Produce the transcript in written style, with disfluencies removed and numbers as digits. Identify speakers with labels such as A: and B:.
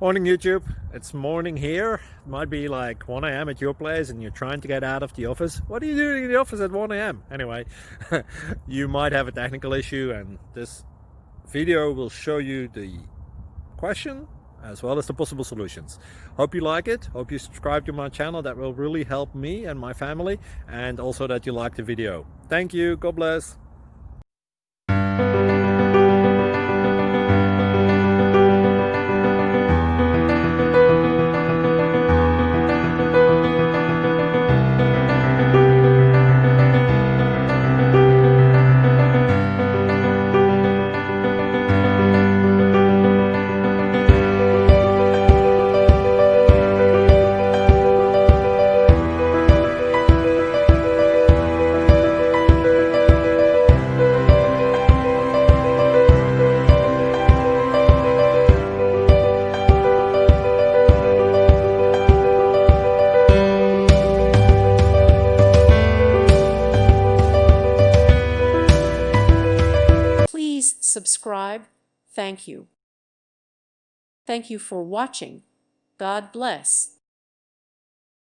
A: Morning YouTube, it's morning here. It might be like 1 a.m. at your place and you're trying to get out of the office. What are you doing in the office at 1 a.m.? Anyway, you might have a technical issue and this video will show you the question as well as the possible solutions. Hope you like it, hope you subscribe to my channel. That will really help me and my family, and also that you like the video. Thank you, God bless.
B: Please subscribe. Thank you. Thank you for watching. God bless.